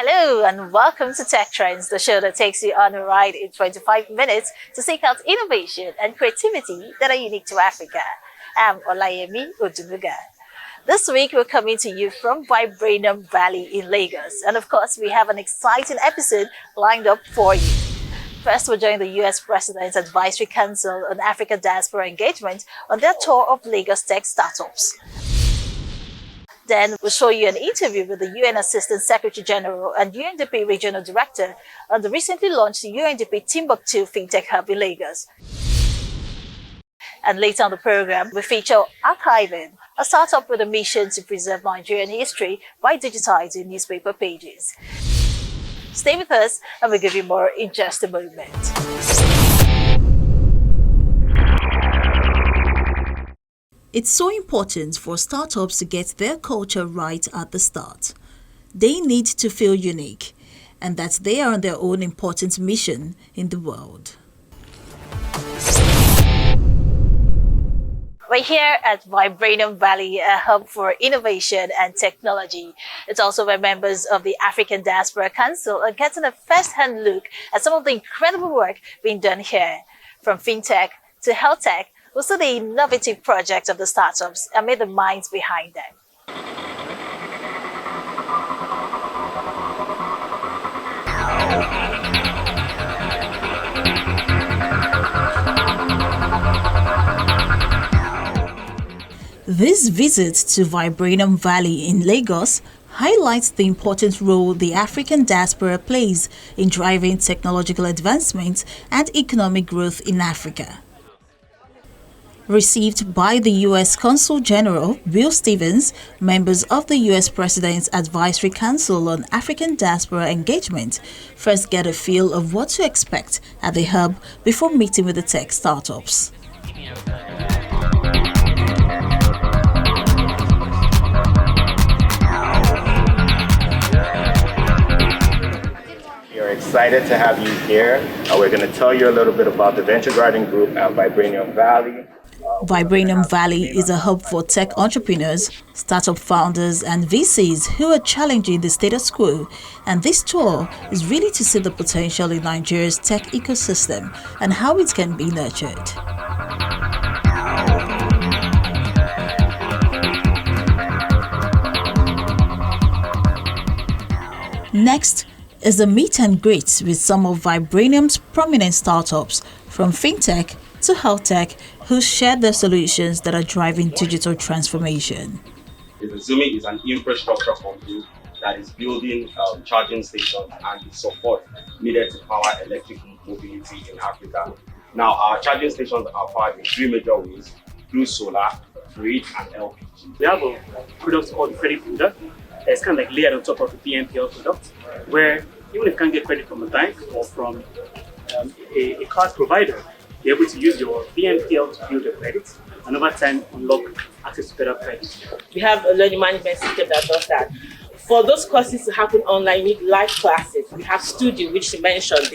Hello and welcome to Tech Trends, the show that takes you on a ride in 25 minutes to seek out innovation and creativity that are unique to Africa. I'm Olayemi Odunuga. This week we're coming to you from Vibranium Valley in Lagos, and of course we have an exciting episode lined up for you. First, we'll join the US President's Advisory Council on Africa Diaspora engagement on their tour of Lagos tech startups. Then we'll show you an interview with the UN Assistant Secretary General and UNDP Regional Director on the recently launched UNDP Timbuktoo Fintech Hub in Lagos. And later on the program, we feature Archiving, a startup with a mission to preserve Nigerian history by digitizing newspaper pages. Stay with us and we'll give you more in just a moment. It's so important for startups to get their culture right at the start. They need to feel unique and that they are on their own important mission in the world. We're here at Vibranium Valley, a hub for innovation and technology. It's also where members of the African Diaspora Council are getting a first-hand look at some of the incredible work being done here. From fintech to health tech, we'll see the innovative projects of the startups and meet the minds behind them. This visit to Vibranium Valley in Lagos highlights the important role the African diaspora plays in driving technological advancement and economic growth in Africa. Received by the U.S. Consul General Will Stevens, members of the U.S. President's Advisory Council on African Diaspora Engagement first get a feel of what to expect at the hub before meeting with the tech startups. We are excited to have you here. We're going to tell you a little bit about the Venture Garden Group at Vibranium Valley. Vibranium Valley is a hub for tech entrepreneurs, startup founders, and VCs who are challenging the status quo. And this tour is really to see the potential in Nigeria's tech ecosystem and how it can be nurtured. Next is the meet and greet with some of Vibranium's prominent startups, from fintech to health tech, who share their solutions that are driving digital transformation. Zumi is an infrastructure company that is building charging stations and the support needed to power electric mobility in Africa. Now, our charging stations are powered in three major ways: through solar, grid, and LPG. We have a product called the credit builder. It's kind of like layered on top of the BNPL product, where even if you can't get credit from a bank or from a card provider, you're able to use your BNPL to build your credit and over time unlock access to better credit. We have a learning management system that does that. For those courses to happen online, we need live classes. We have Studio, which you mentioned,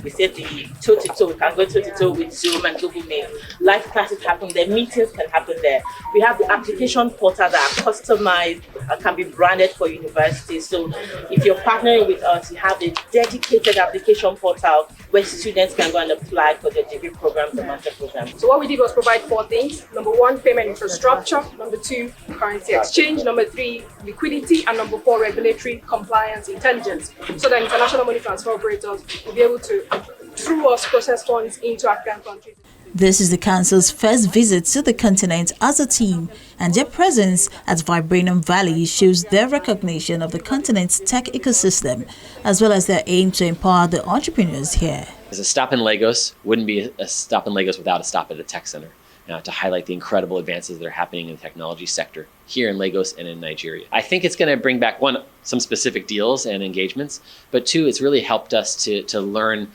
we said the toe-to-toe. We can go toe-to-toe with Zoom and Google Meet. Live classes happen there, meetings can happen there. We have the application portal that are customized and can be branded for universities. So if you're partnering with us, you have a dedicated application portal where students can go and apply for their degree programs and master programs. So what we did was provide 4 things. Number 1, payment infrastructure. Number 2, currency exchange. Number 3, liquidity. And number 4, regulatory compliance intelligence. So that international money transfer operators will be able to, through us, process funds into African countries. This is the Council's first visit to the continent as a team, and their presence at Vibranium Valley shows their recognition of the continent's tech ecosystem, as well as their aim to empower the entrepreneurs here. As a stop in Lagos wouldn't be a stop in Lagos without a stop at a tech center, to highlight the incredible advances that are happening in the technology sector here in Lagos and in Nigeria. I think it's going to bring back, one, some specific deals and engagements, but two, it's really helped us to learn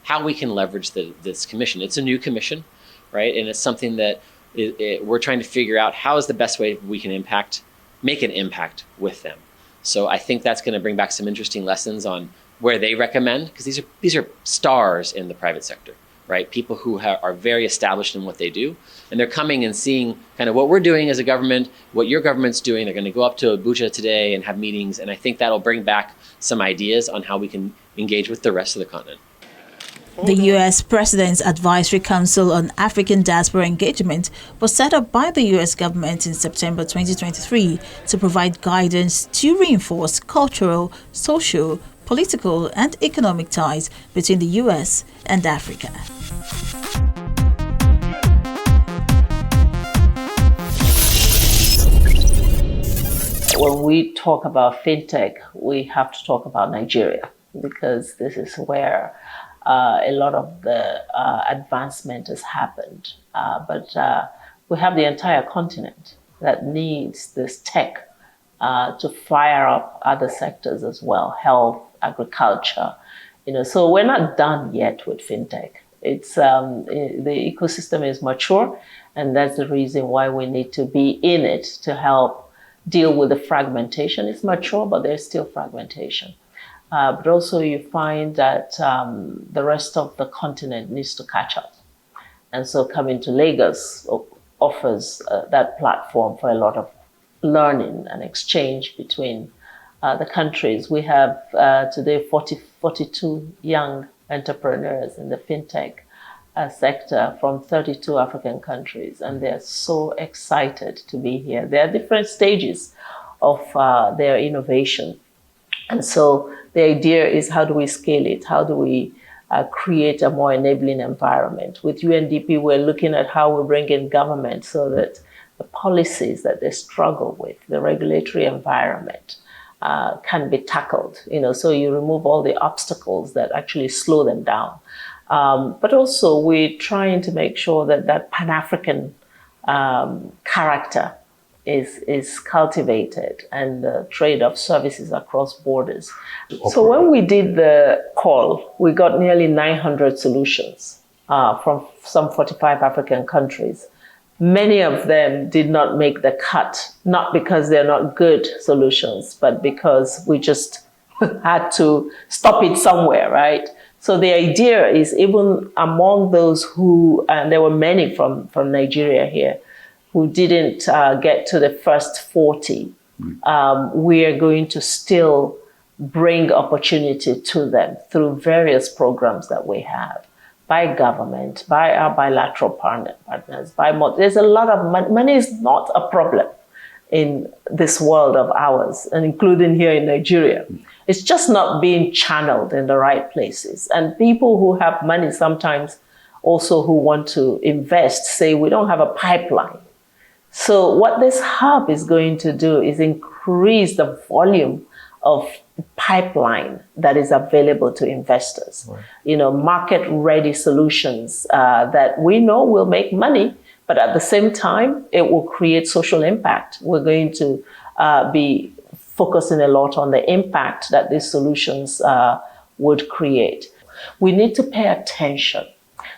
how we can leverage this commission. It's a new commission, right? And it's something that we're trying to figure out how is the best way we can make an impact with them. So I think that's going to bring back some interesting lessons on where they recommend, because these are stars in the private sector. right? People who are very established in what they do, and they're coming and seeing kind of what we're doing as a government, what your government's doing. They're going to go up to Abuja today and have meetings, and I think that'll bring back some ideas on how we can engage with the rest of the continent. The U.S. President's Advisory Council on African Diaspora Engagement was set up by the U.S. government in September 2023 to provide guidance to reinforce cultural, social, political and economic ties between the U.S. and Africa. When we talk about fintech, we have to talk about Nigeria, because this is where a lot of the advancement has happened. But we have the entire continent that needs this tech to fire up other sectors as well, health, agriculture. So we're not done yet with fintech. It's the ecosystem is mature, and that's the reason why we need to be in it to help deal with the fragmentation. It's mature, but there's still fragmentation. But also you find that the rest of the continent needs to catch up. And so coming to Lagos offers that platform for a lot of learning and exchange between the countries. We have today 42 young entrepreneurs in the fintech sector from 32 African countries, and they're so excited to be here. There are different stages of their innovation. And so the idea is, how do we scale it? How do we create a more enabling environment? With UNDP, we're looking at how we bring in government so that the policies that they struggle with, the regulatory environment, can be tackled. So you remove all the obstacles that actually slow them down. But also we're trying to make sure that that Pan-African character is cultivated, and the trade of services across borders. So when we did the call, we got nearly 900 solutions from some 45 African countries. Many of them did not make the cut, not because they're not good solutions, but because we just had to stop it somewhere, right? So the idea is, even among those who, and there were many from Nigeria here, who didn't get to the first 40, we are going to still bring opportunity to them through various programs that we have, by government, by our bilateral partners, there's a lot of money. Money is not a problem in this world of ours, and including here in Nigeria. It's just not being channeled in the right places. And people who have money sometimes also who want to invest say, we don't have a pipeline. So what this hub is going to do is increase the volume of pipeline that is available to investors. Right. Market-ready solutions that we know will make money, but at the same time, it will create social impact. We're going to be focusing a lot on the impact that these solutions would create. We need to pay attention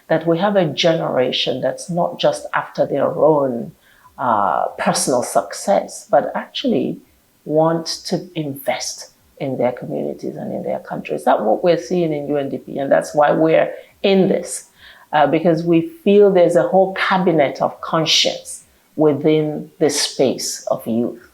that we have a generation that's not just after their own personal success, but actually want to invest in their communities and in their countries. That's what we're seeing in UNDP, and that's why we're in this, because we feel there's a whole cabinet of conscience within this space of youth.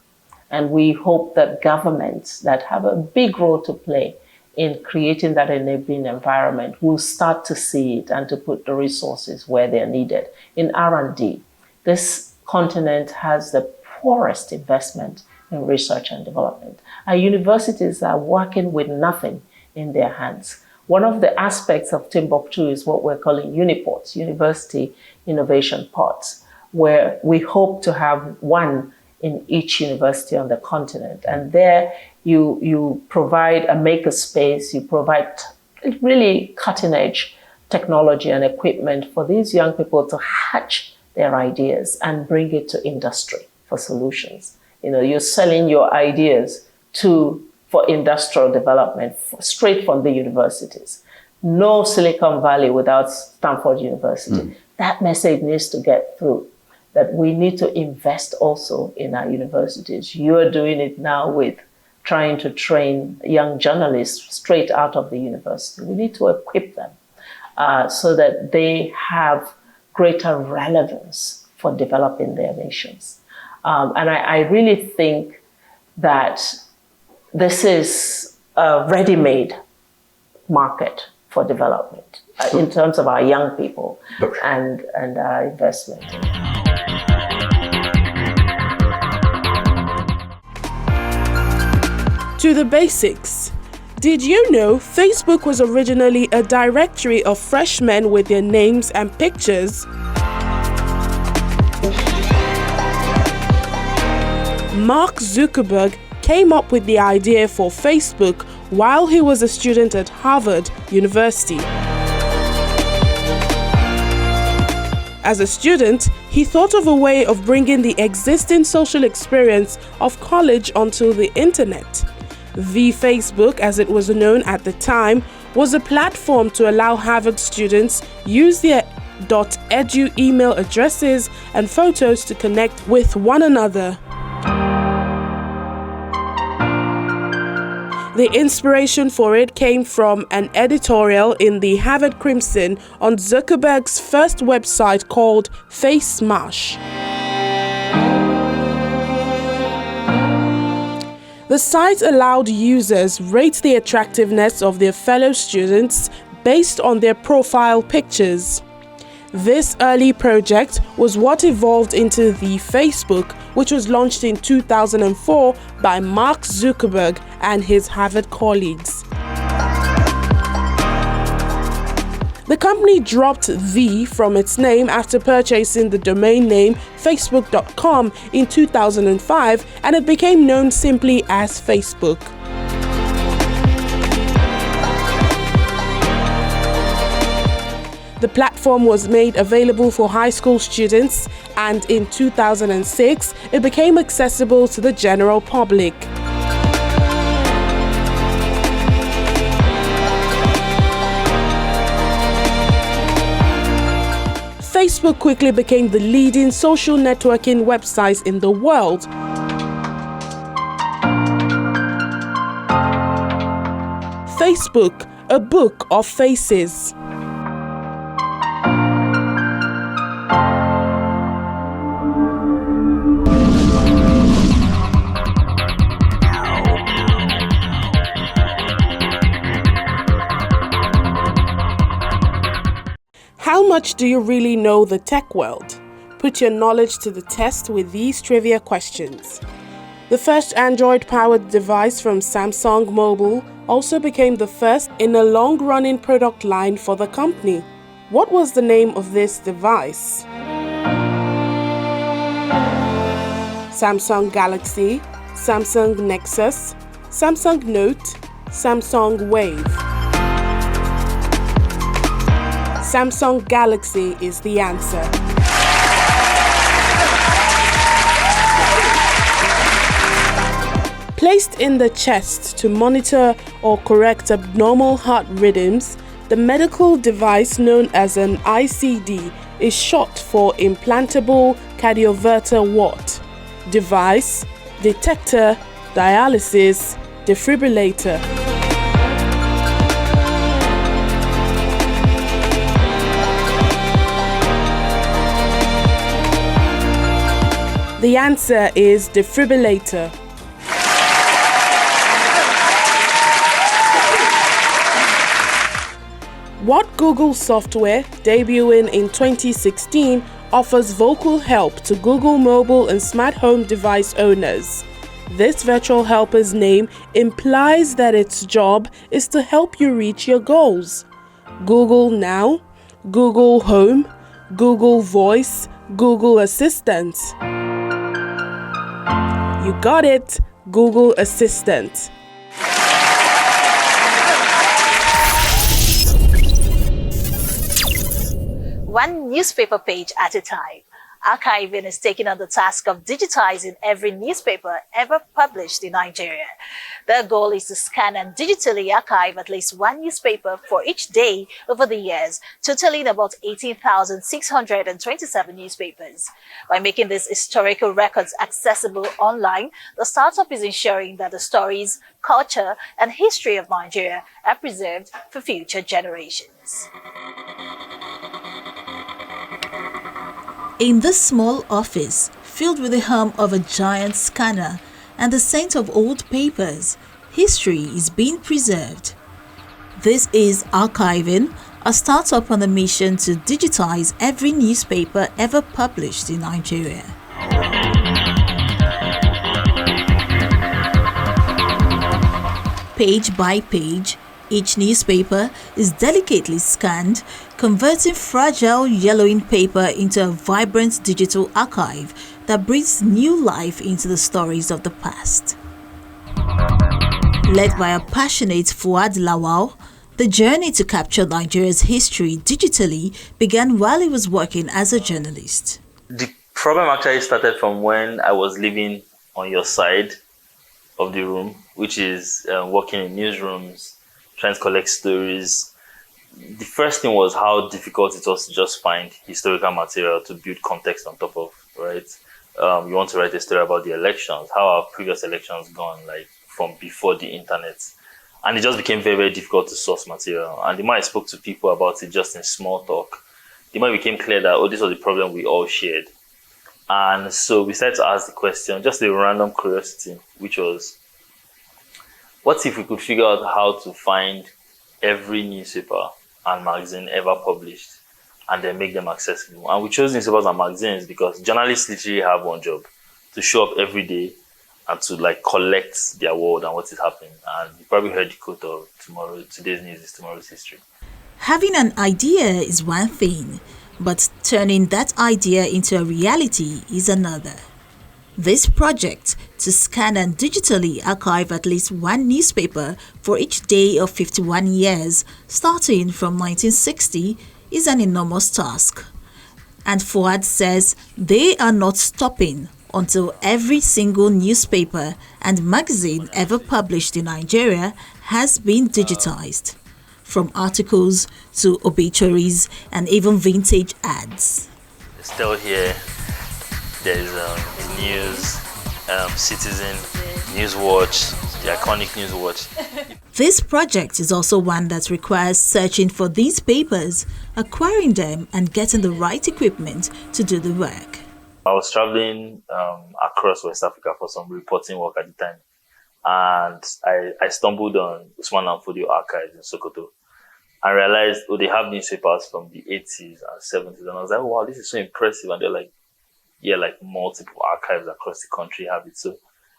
And we hope that governments that have a big role to play in creating that enabling environment will start to see it and to put the resources where they're needed. In R&D, this continent has the poorest investment in research and development. Our universities are working with nothing in their hands. One of the aspects of Timbuktoo is what we're calling uniports, University Innovation Pods, where we hope to have one in each university on the continent. And there you provide a maker space, you provide really cutting edge technology and equipment for these young people to hatch their ideas and bring it to industry for solutions. You're selling your ideas for industrial development straight from the universities. No Silicon Valley without Stanford University. That message needs to get through, that we need to invest also in our universities. You're doing it now with trying to train young journalists straight out of the university. We need to equip them. so that they have greater relevance for developing their nations. And I really think that this is a ready-made market for development in terms of our young people and our investment. To the basics. Did you know Facebook was originally a directory of freshmen with their names and pictures? Mark Zuckerberg came up with the idea for Facebook while he was a student at Harvard University. As a student, he thought of a way of bringing the existing social experience of college onto the internet. The Facebook, as it was known at the time, was a platform to allow Harvard students use their .edu email addresses and photos to connect with one another. The inspiration for it came from an editorial in the Harvard Crimson on Zuckerberg's first website called Face Smash. The site allowed users rate the attractiveness of their fellow students based on their profile pictures. This early project was what evolved into the Facebook, which was launched in 2004 by Mark Zuckerberg and his Harvard colleagues. The company dropped "the" from its name after purchasing the domain name facebook.com in 2005, and it became known simply as Facebook. The platform was made available for high school students, and in 2006, it became accessible to the general public. Facebook quickly became the leading social networking website in the world. Facebook, a book of faces. How much do you really know the tech world? Put your knowledge to the test with these trivia questions. The first Android-powered device from Samsung Mobile also became the first in a long-running product line for the company. What was the name of this device? Samsung Galaxy, Samsung Nexus, Samsung Note, Samsung Wave. Samsung Galaxy is the answer. Placed in the chest to monitor or correct abnormal heart rhythms, the medical device known as an ICD is short for implantable cardioverter wart. Device, detector, dialysis, defibrillator. The answer is defibrillator. What Google software, debuting in 2016, offers vocal help to Google mobile and smart home device owners? This virtual helper's name implies that its job is to help you reach your goals. Google Now, Google Home, Google Voice, Google Assistant. You got it, Google Assistant. One newspaper page at a time. Archiving is taking on the task of digitizing every newspaper ever published in Nigeria. Their goal is to scan and digitally archive at least one newspaper for each day over the years, totaling about 18,627 newspapers. By making these historical records accessible online, the startup is ensuring that the stories, culture, and history of Nigeria are preserved for future generations. In this small office, filled with the hum of a giant scanner and the scent of old papers, history is being preserved. This is Archiving, a startup on a mission to digitize every newspaper ever published in Nigeria. Page by page, each newspaper is delicately scanned, converting fragile yellowing paper into a vibrant digital archive that breathes new life into the stories of the past. Led by a passionate Fuad Lawal, the journey to capture Nigeria's history digitally began while he was working as a journalist. The problem actually started from when I was living on your side of the room, which is working in newsrooms, trying to collect stories. The first thing was how difficult it was to just find historical material to build context on top of, right? You want to write a story about the elections, how our previous elections gone, like from before the internet. And it just became very, very difficult to source material. And the more I spoke to people about it just in small talk, the more it became clear that, oh, this was the problem we all shared. And so we started to ask the question, just a random curiosity, which was, what if we could figure out how to find every newspaper and magazine ever published and then make them accessible? And we chose newspapers and magazines because journalists literally have one job: to show up every day and to like collect their world and what is happening. And you probably heard the quote of today's news is tomorrow's history. Having an idea is one thing, but turning that idea into a reality is another. This project, to scan and digitally archive at least one newspaper for each day of 51 years, starting from 1960, is an enormous task. And Fuad says they are not stopping until every single newspaper and magazine ever published in Nigeria has been digitized, from articles to obituaries and even vintage ads. Still here, there's the News, Citizen, Newswatch, the iconic Newswatch. This project is also one that requires searching for these papers, acquiring them and getting the right equipment to do the work. I was traveling across West Africa for some reporting work at the time, and I stumbled on Usman Amfodio archives in Sokoto. I realized, oh, they have newspapers from the 80s and 70s, and I was like, oh, wow, this is so impressive. And they're like, yeah, like multiple archives across the country have it. So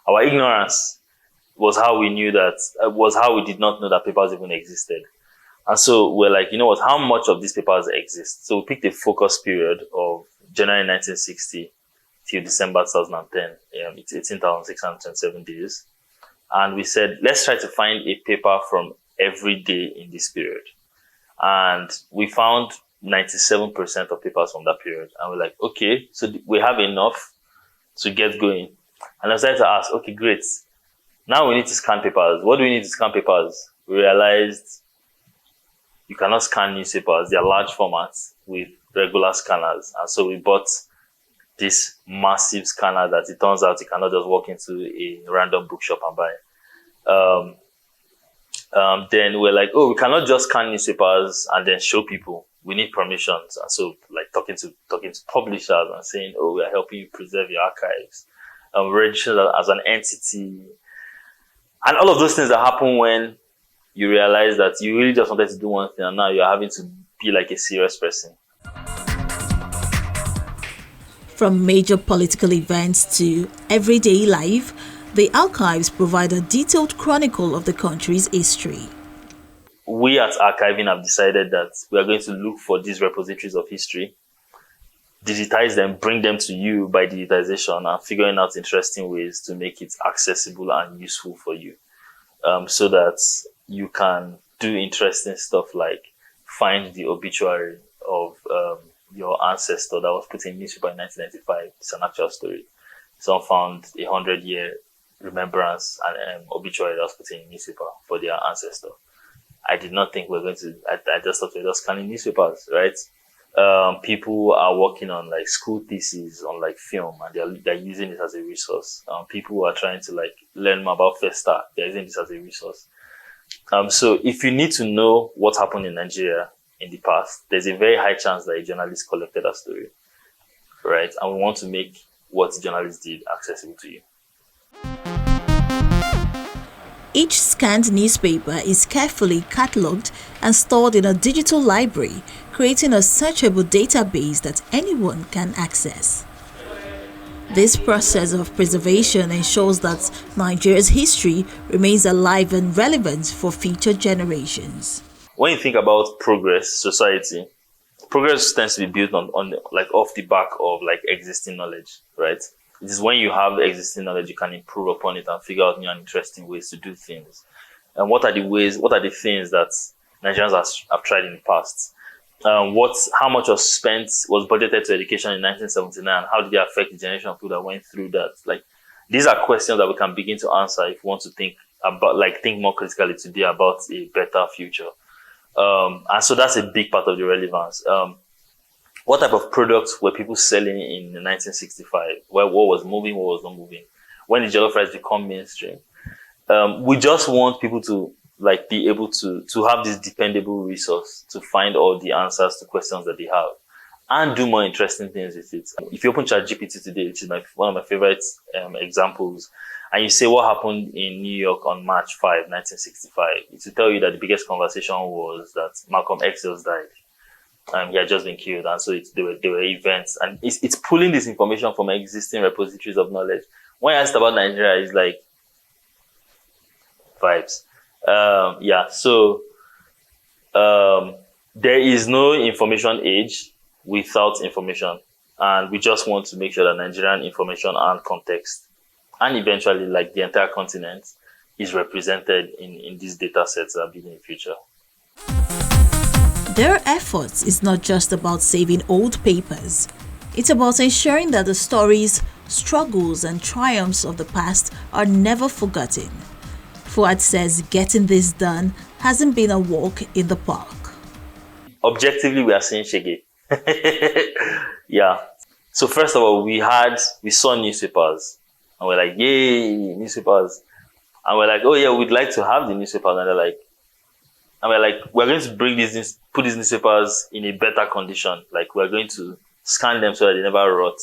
our ignorance was how we knew that, was how we did not know that papers even existed. And so we're like, you know what, how much of these papers exist? So we picked a focus period of January 1960 till December 2010. It's 18,627 days. And we said, let's try to find a paper from every day in this period. And we found 97% of papers from that period. And we're like, okay, so we have enough to get going. And I started to ask, okay, great. Now we need to scan papers. What do we need to scan papers? We realized you cannot scan newspapers. They are large formats with regular scanners. And so we bought this massive scanner that it turns out you cannot just walk into a random bookshop and buy. Then we're like, oh, we cannot just scan newspapers and then show people. We need permissions. And so like talking to publishers and saying, oh, we are helping you preserve your archives. Registered as an entity. And all of those things that happen when you realize that you really just wanted to do one thing and now you're having to be like a serious person. From major political events to everyday life, the archives provide a detailed chronicle of the country's history. We at Archiving have decided that we are going to look for these repositories of history, digitize them, bring them to you by digitization, and figuring out interesting ways to make it accessible and useful for you, so that you can do interesting stuff like find the obituary of your ancestor that was put in newspaper in 1995. It's an actual story. Someone found 100-year remembrance and obituary that was put in newspaper for their ancestor. I did not think we were going to, I just thought we were just scanning newspapers, right? People are working on like school theses on like film, and they're using it as a resource. People who are trying to like learn more about Festa, they're using this as a resource. So if you need to know what happened in Nigeria in the past, there's a very high chance that a journalist collected that story. right? And we want to make what journalists did accessible to you. Each scanned newspaper is carefully catalogued and stored in a digital library, creating a searchable database that anyone can access. This process of preservation ensures that Nigeria's history remains alive and relevant for future generations. When you think about progress, society, progress tends to be built on like off the back of like existing knowledge, right? It is when you have existing knowledge, you can improve upon it and figure out new and interesting ways to do things. And what are the things that Nigerians have tried in the past? How much was budgeted to education in 1979? How did it affect the generation of people that went through that? Like, these are questions that we can begin to answer if we want to think more critically today about a better future. And so that's a big part of the relevance. What type of products were people selling in 1965? What was moving, what was not moving? When did jollof rice become mainstream? We just want people to be able to have this dependable resource to find all the answers to questions that they have and do more interesting things with it. If you open ChatGPT today, which is one of my favorite examples, and you say what happened in New York on March 5, 1965, it will tell you that the biggest conversation was that Malcolm X just died. He had just been killed, and so there were events, and it's pulling this information from existing repositories of knowledge. When I asked about Nigeria, it's like vibes. There is no information age without information, and we just want to make sure that Nigerian information and context, and eventually like the entire continent, is represented in these data sets that are built in the future. Their efforts is not just about saving old papers. It's about ensuring that the stories, struggles and triumphs of the past are never forgotten. Fuad says getting this done hasn't been a walk in the park. Objectively, we are seeing shege. Yeah. So first of all, we saw newspapers and we're like, yay, newspapers. And we're like, oh yeah, we'd like to have the newspapers. And we're like, we're going to put these newspapers in a better condition. Like, we're going to scan them so that they never rot.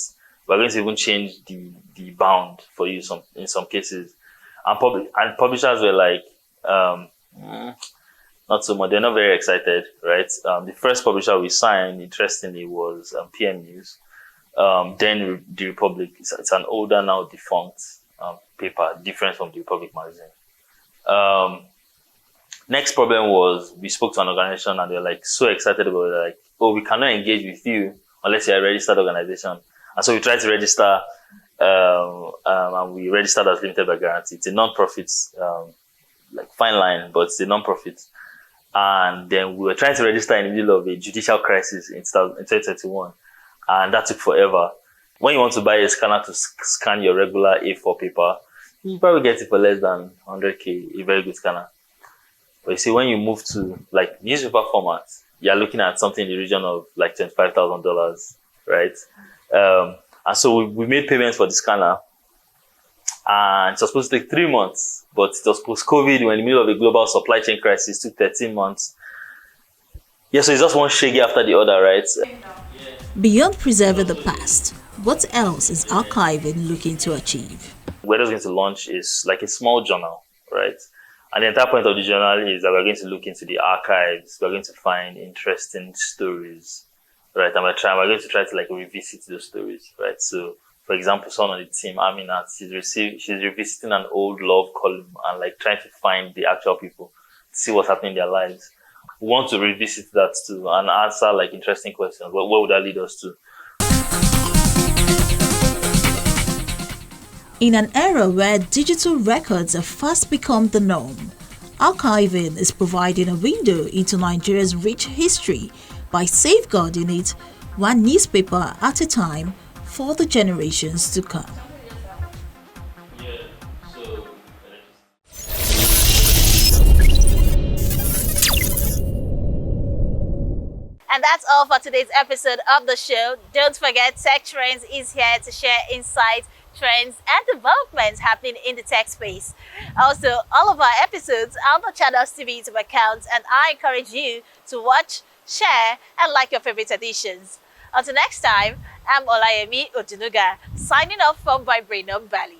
We're going to even change the bound for you in some cases. And publishers were like, not so much. They're not very excited, right? The first publisher we signed, interestingly, was PM News. Then The Republic. It's an older, now defunct paper, different from The Republic magazine. Next problem was we spoke to an organization and they're like so excited about it. They're like, oh, we cannot engage with you unless you're a registered organization. And so we tried to register, and we registered as limited by guarantee. It's a non-profit, fine line, but it's a non-profit. And then we were trying to register in the middle of a judicial crisis in 2021, and that took forever. When you want to buy a scanner to scan your regular A4 paper, you probably get it for less than 100K, a very good scanner. But you see, when you move to newspaper format, you're looking at something in the region of $25,000, right? And so we made payments for the scanner, and it was supposed to take 3 months, but it was post-COVID. We were in the middle of a global supply chain crisis. It took 13 months. Yeah, so it's just one shaggy after the other, right? Beyond preserving the past, what else is archiving looking to achieve? We're just going to launch is like a small journal, right? And the entire point of the journal is that we're going to look into the archives. We're going to find interesting stories, right? And we're going to try to revisit those stories, right? So, for example, someone on the team, Aminat, she's revisiting an old love column and trying to find the actual people, see what's happening in their lives. We want to revisit that too and answer interesting questions. What would that lead us to? In an era where digital records have fast become the norm, archiving is providing a window into Nigeria's rich history by safeguarding it one newspaper at a time for the generations to come. And that's all for today's episode of the show. Don't forget, Tech Trends is here to share insights, trends, and developments happening in the tech space. Also, all of our episodes are on the Channels TV YouTube account, and I encourage you to watch, share, and like your favorite editions. Until next time, I'm Olayemi Odunuga, signing off from Vibranium Valley.